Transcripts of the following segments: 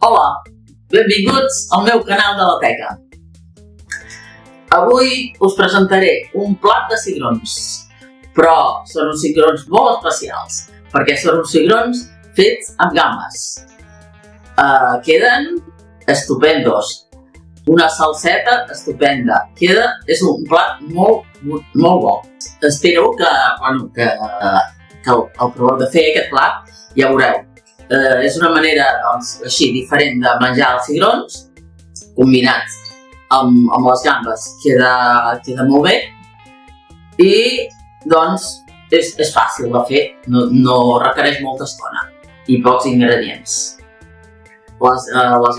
Hola, benvinguts al meu canal de la Teca. Avui us presentaré un plat de cigrons, però són uns cigrons molt especials, perquè són uns cigrons fets amb gambes. Queden estupendos, una salseta estupenda, és un plat molt bo. Espero que el proveu de fer aquest plat, ja veureu. És una manera així diferent de menjar els cigrons, combinats amb les gambes queda molt bé i doncs és fàcil de fer, no requereix molta estona i pocs ingredients. Les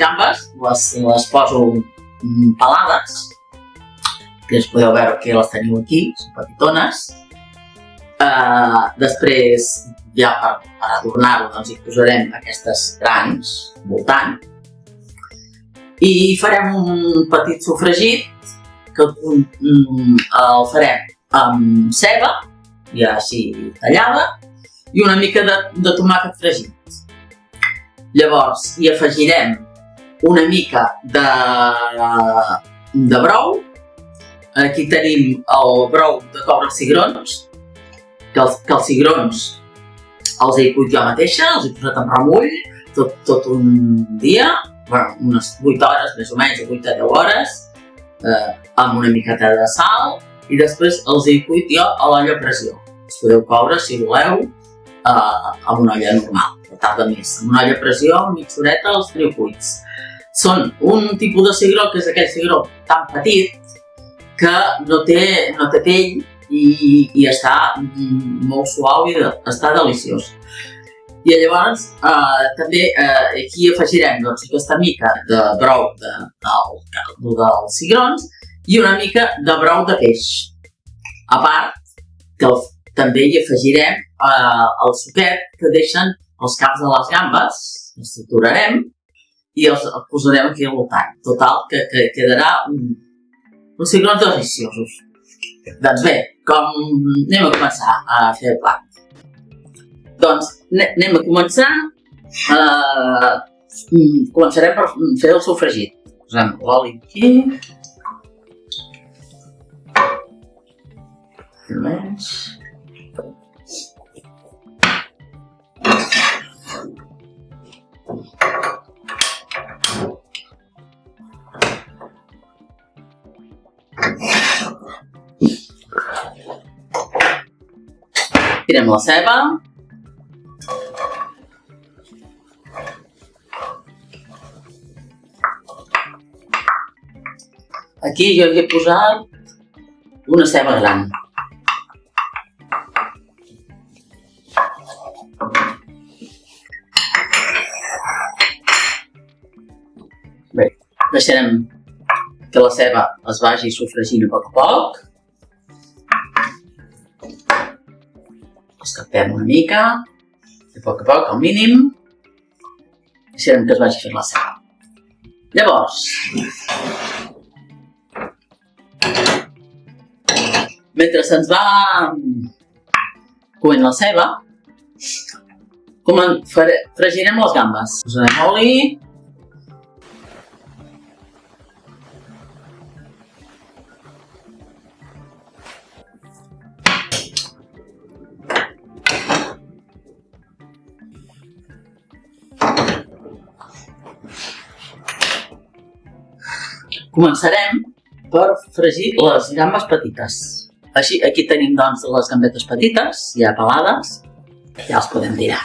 gambes les poso pelades, que us podeu veure que les teniu aquí, són petitones. Després, ja per adornar-ho, doncs hi posarem aquestes grans al voltant i farem un petit sofregit que el farem amb ceba, ja així tallada, i una mica de tomàquet fregit. Llavors hi afegirem una mica de brou. Aquí tenim el brou de coure els cigrons, que els cigrons els he cuit jo mateixa, els he posat en remull tot un dia, unes 8 hores més o menys, 8 a 10 hores, amb una miqueta de sal, i després els he cuit jo a l'olla a pressió. Els podeu coure, si voleu, amb una olla normal, no tarda més. Amb una olla a pressió, mitja horeta, els teniu cuits. Són un tipus de cigró que és aquell cigró tan petit que no té pell i està molt suau i està deliciós. I llavors també aquí afegirem aquesta mica de brou dels cigrons i una mica de brou de peix. A part que també hi afegirem el suquet que deixen els caps de les gambes, els triturarem i els posarem aquí al voltant. Total, que quedarà uns cigrons deliciosos. Doncs bé, anem a començar a fer el plat. Doncs anem a començar, començarem per fer el sofregit. Posem l'oli aquí. Més. Tirem la ceba. Aquí jo hi he posat una ceba gran. Bé, deixarem que la ceba es vagi sofregint a poc a poc. Escalfem una mica, a poc, al mínim. Deixarem que es vagi fent la ceba. Llavors, mentre se'ns va coent la ceba, fregirem les gambes. Posarem oli. Començarem per fregir les gambes petites. Així, aquí tenim doncs les gambetes petites, ja pelades, ja els podem tirar.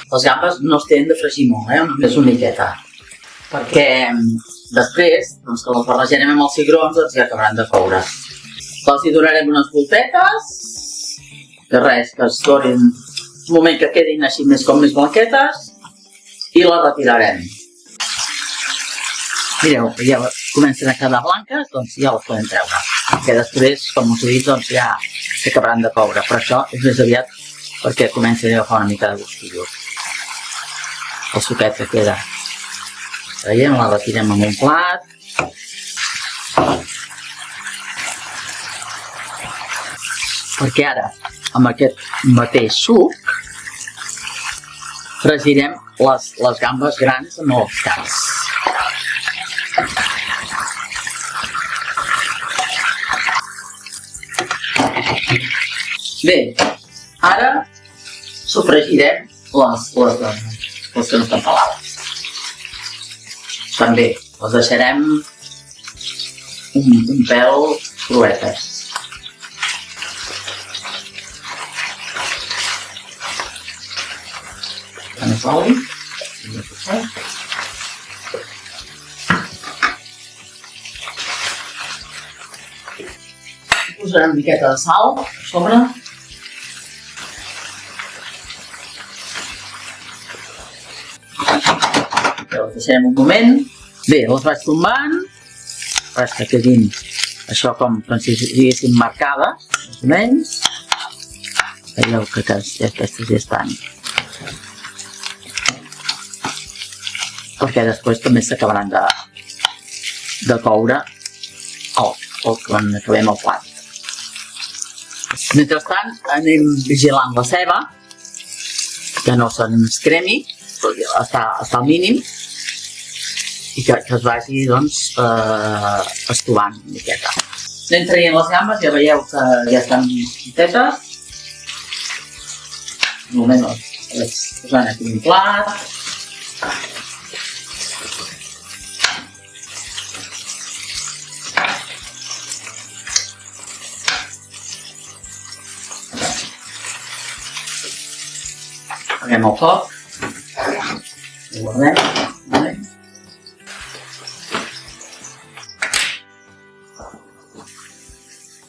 Les gambes no es tenen de fregir molt, només una miqueta, perquè després, que les barrejarem amb els cigrons, ja acabaran de coure. Els hi donarem unes voltetes, que res, que es donin un moment que quedin així més blanquetes, i les retirarem. Mireu, ja comencen a quedar blanques, doncs ja les podem treure. Que després, com us he dit, doncs ja s'acabaran de coure, però això és més aviat perquè comença a agafar una mica de gustillo. El suquet que queda. Veiem, la retirem en un plat. Perquè ara, amb aquest mateix suc, fregirem les gambes grans amb els caps. Bé, ara sofregirem les que no estan pelades. També les deixarem un pèl cruetes. Més oli. Posarem una miqueta de sal a sobre. Les deixarem un moment. Bé, les vaig tombant. Vaig que quedin això com si estiguessin marcades, més o menys. Veieu que aquestes ja estan. Perquè després també s'acabaran de coure quan acabem el plat. Mentrestant anem vigilant la ceba, que no se'ns cremi, està al mínim, i que es vagi estovant una miqueta. Anem traient les gambes, ja veieu que ja estan fetes. Un moment les posant aquí en un plat. Apaguem el foc, ho guardem.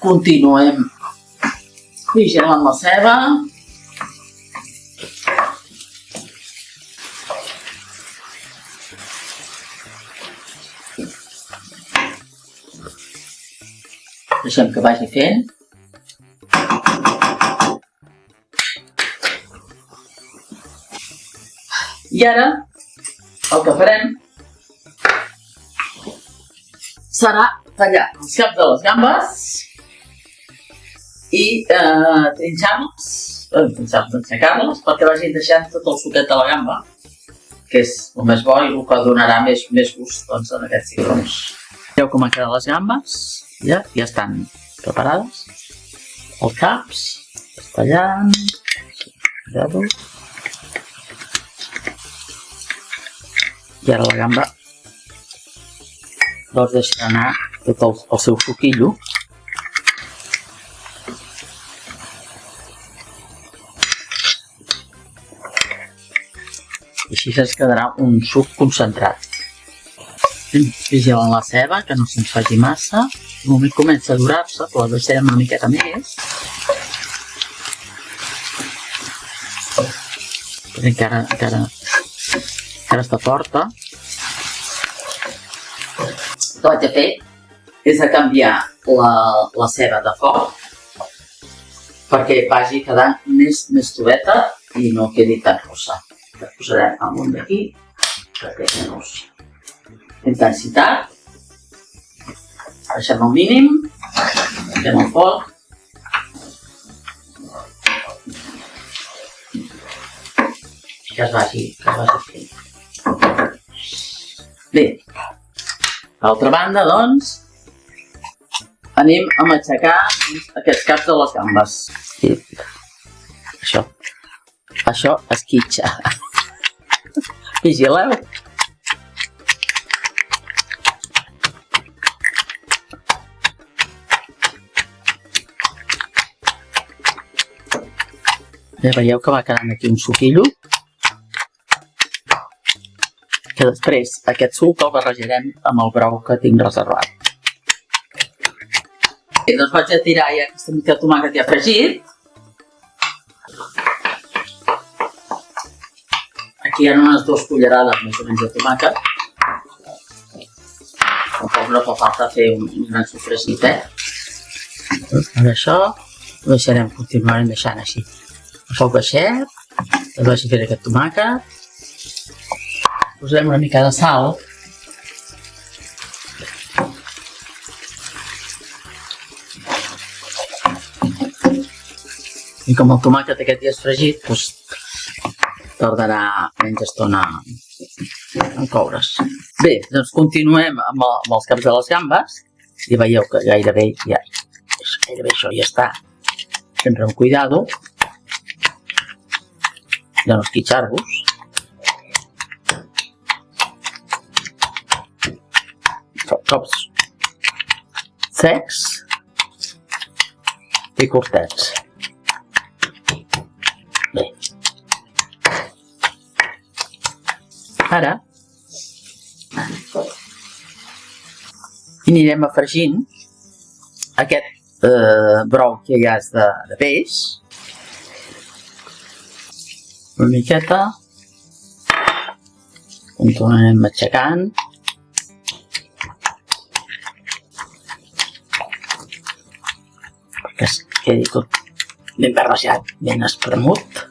Continuem vigilant la ceba. Deixem que vagi fent. I ara el que farem serà tallar els caps de les gambes i trinxar-les, aixecar-les perquè vagin deixant tot el suquet de la gamba, que és el més bo i el que donarà més gust en aquests cigrons. Veieu com han quedat les gambes? Ja estan preparades. Els caps, tallant, i ara la gamba els deixarà anar tot el seu suquillo. I així es quedarà un suc concentrat. Vigilant la ceba, que no se'ns faci massa. Al moment comença a dorar-se, però la deixarem una miqueta més. Perquè encara està forta. El que vaig a fer és canviar la ceba de foc perquè vagi quedant més toveta i no quedi tan rossa. La posarem amunt d'aquí perquè menys intensitat. Deixem al mínim, anem al foc. Que es vagi fent. Bé, a l'altra banda, doncs, anem a matxacar aquests caps de les gambes. Això esquitxa. Vigileu. Ja veieu que va quedant aquí un suquillo. Que després aquest suc el barrejarem amb el brou que tinc reservat. Bé, doncs vaig a tirar ja aquesta mica de tomàquet ja fregit. Aquí hi ha unes 2 cullerades més o menys de tomàquet. Tampoc no fa falta fer un gran sofregit, Ara això ho continuarem deixant així. A foc baixet, que vagi fent aquest tomàquet. Posarem una mica de sal. I com el tomàquet aquest ja és fregit, tardarà menys estona en coure's. Bé, doncs continuem amb els caps de les gambes i veieu que gairebé això ja està. Sempre amb cuidado de no esquitxar-vos. Cops secs i curtets. Bé. Ara anirem afregint aquest brou que hi ha de peix. Una miqueta. Continuarem matxacant. Que es quedi tot ben barrejat, ben espremut.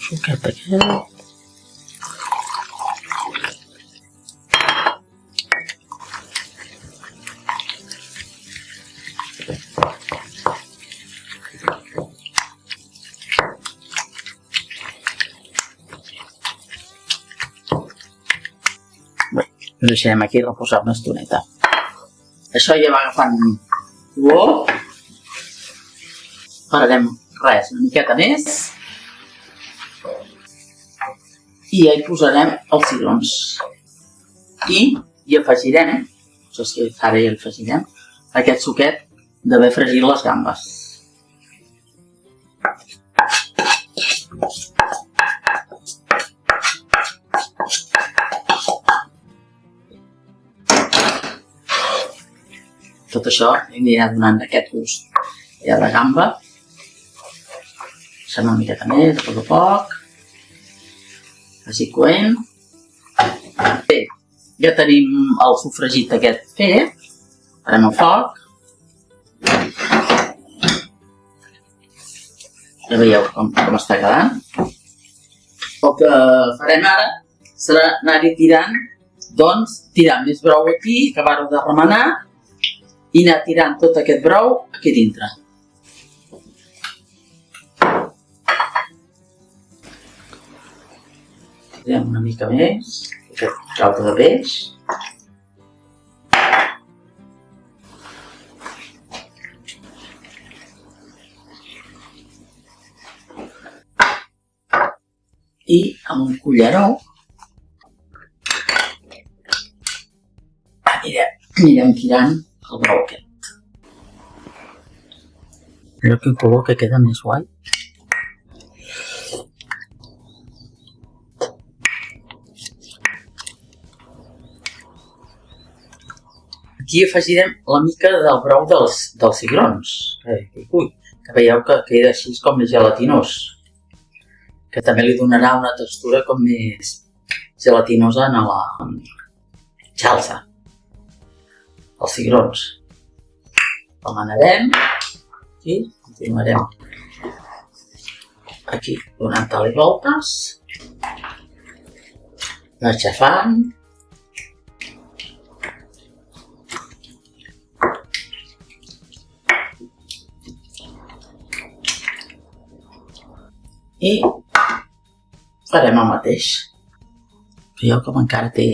Suquet aquest. Bé, ho deixarem aquí reposar una estoneta. Això ja va agafant olor. Farem res, una miqueta més. I ja hi posarem els cigrons. I hi afegirem, no sé si ara hi afegirem, aquest suquet d'haver fregit les gambes. Tot això anirà donant aquest gust ja de gamba. Deixem una miqueta més, a poc a poc. Així coent. Bé, ja tenim el sofregit aquest fet. Farem el foc. Ja veieu com està quedant. El que farem ara serà anar-hi tirant, doncs, tirar més brou aquí, acabar-ho de remenar, i anar tirant tot aquest brou aquí dintre. Tirem una mica més, aquest caldo de peix. I amb un culleró anirem tirant el brou aquest. Mira quin color que queda més guai. Aquí afegirem la mica del brou dels cigrons. Que veieu que queda així com més gelatinós. Que també li donarà una textura com més gelatinosa a la salsa. Els cigrons. Remenarem i continuarem aquí donant-li voltes, aixafant. I farem el mateix. Veieu com encara té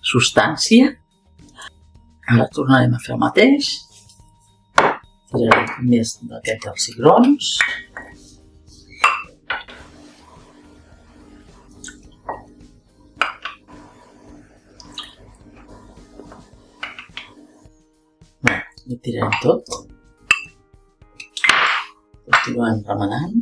substància. Ara tornarem a fer el mateix. Tirarem més d'aquest dels cigrons. Bé, ho tirarem tot. Continuem remenant.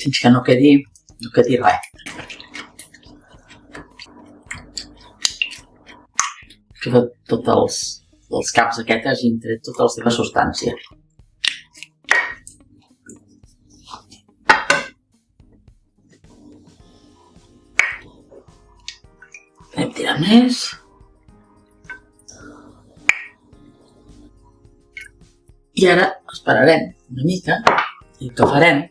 Fins que no quedi res. Que tots els caps aquests hagin tret tota la seva substància. Anem tirant més. I ara esperarem una mica i el que farem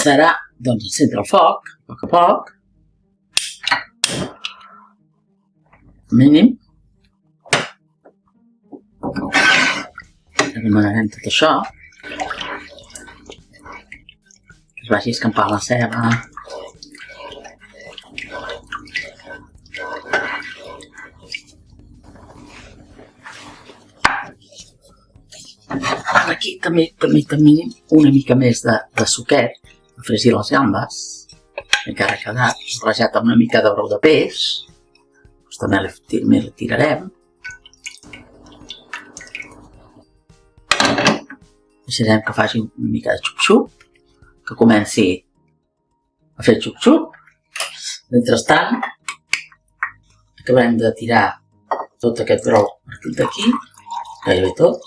serà, doncs, encendre el foc, a poc, mínim. Remenarem tot això, que es vagi escampant la ceba. Aquí també una mica més de suquet, a fregir les gambes, encara ha quedat rajat amb una mica de brou de peix, doncs també li tirarem. Deixarem que faci una mica de xup-xup, que comenci a fer xup-xup. Mentrestant, acabarem de tirar tot aquest brou d'aquí, gairebé tot,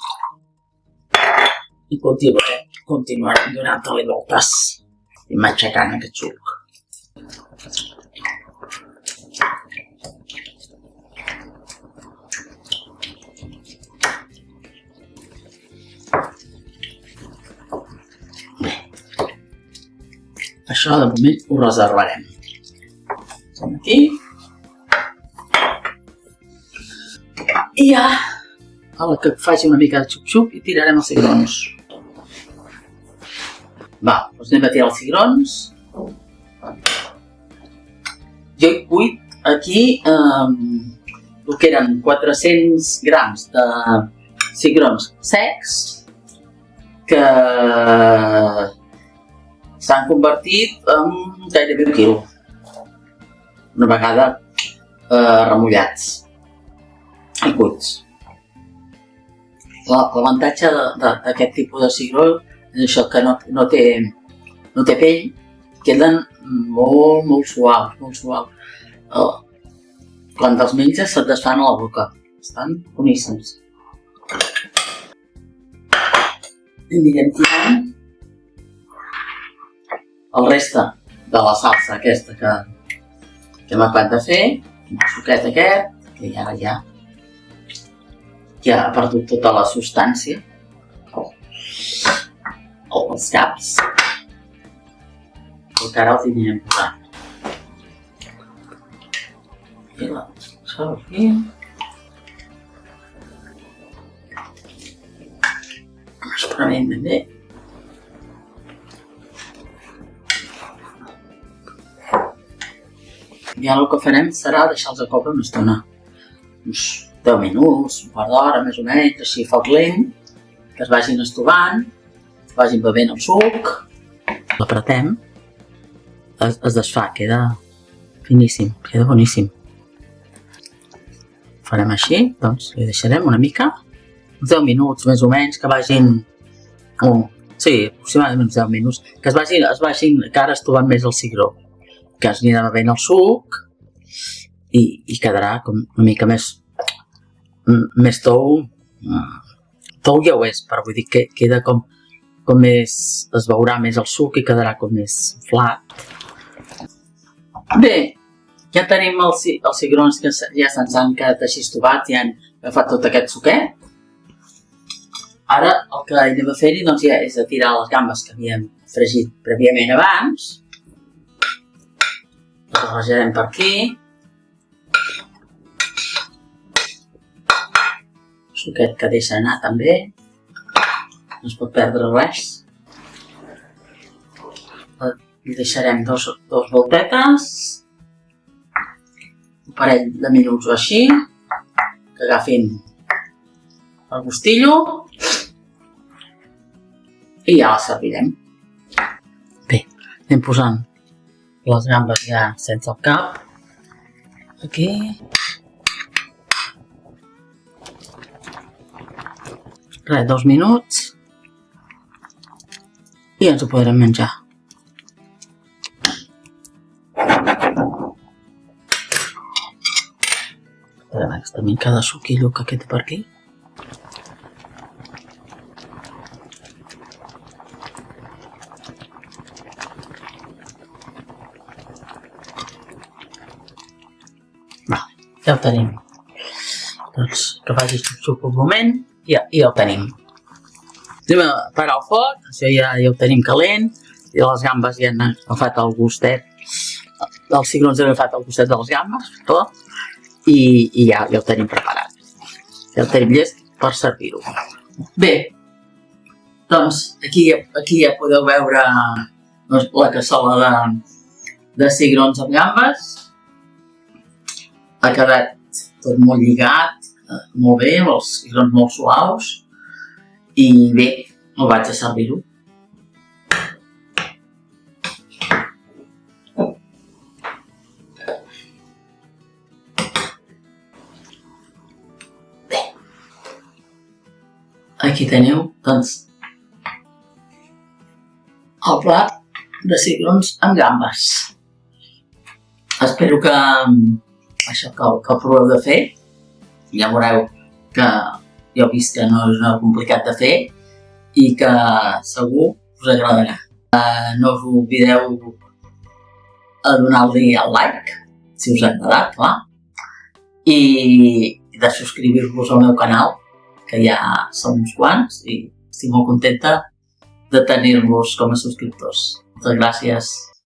i continuarem donant-li voltes i matxacant aquest suc. Bé, això de moment ho reservarem. Som aquí. I ja, a la que faci una mica de xup-xup, hi tirarem els cigrons. Va, doncs anem a tirar els cigrons. Jo he cuit aquí el que eren 400 grams de cigrons secs que s'han convertit en gairebé un quilo. Una vegada remullats i cuits. L'avantatge d'aquest tipus de cigró és això, que no té pell, queden molt suaus, molt suaus. Quan te'ls menges se't desfan a la boca, estan boníssims. Anirem tirant el reste de la salsa aquesta que hem acabat de fer, el suquet aquest, que ara ja ha perdut tota la substància, els caps, que ara els anirem posant. I això aquí. Espremem ben bé. I ara el que farem serà deixar-los a coure una estona. Uns 10 minuts, un quart d'hora, més o menys, així a foc lent, que es vagin estovant, vagin bevent el suc. L'apretem, es desfà, queda finíssim, queda boníssim. Farem així, doncs li deixarem una mica, uns 10 minuts més o menys, que vagin, sí, aproximadament uns 10 minuts, que es vagin encara estovant més el cigró, que es anirà bevent el suc i quedarà com una mica més tou ja ho és, però vull dir que queda com més, es veurà més el suc i quedarà com més flat. Bé, ja tenim els cigrons que ja se'ns han quedat així estovats, ja han agafat tot aquest suquet. Ara el que anem a fer-hi ja és a tirar les gambes que havíem fregit prèviament abans. Les barrejarem per aquí. Suquet que deixa anar també, no es pot perdre res. Li deixarem dos voltetes, un parell de minuts o així, que agafin el gustillo i ja la servirem. Bé, anem posant les gambes ja sense el cap, aquí. Res, 2 minuts i ens ho podrem menjar. Aquesta mica de suquillo que queda per aquí. Ja ho tenim. Doncs que faci xup-xup un moment. Ja el tenim. Anem a parar el foc, això ja ho tenim calent, i les gambes ja han agafat el gustet, els cigrons han agafat el gustet de les gambes, tot, i ja ho tenim preparat. Ja el tenim llest per servir-ho. Bé, doncs aquí ja podeu veure la cassola de cigrons amb gambes. Ha quedat tot molt lligat, molt bé, amb els cigrons molt suaus, i bé, el vaig a servir-ho. Bé, aquí teniu, doncs, el plat de cigrons amb gambes. Espero que això que el proveu de fer. Ja veureu que ja heu vist que no és complicat de fer i que segur us agradarà. No us oblideu de donar-li el like, si us ha agradat, clar, i de subscriure-vos al meu canal, que ja som uns quants, i estic molt contenta de tenir-vos com a subscriptors. Moltes gràcies.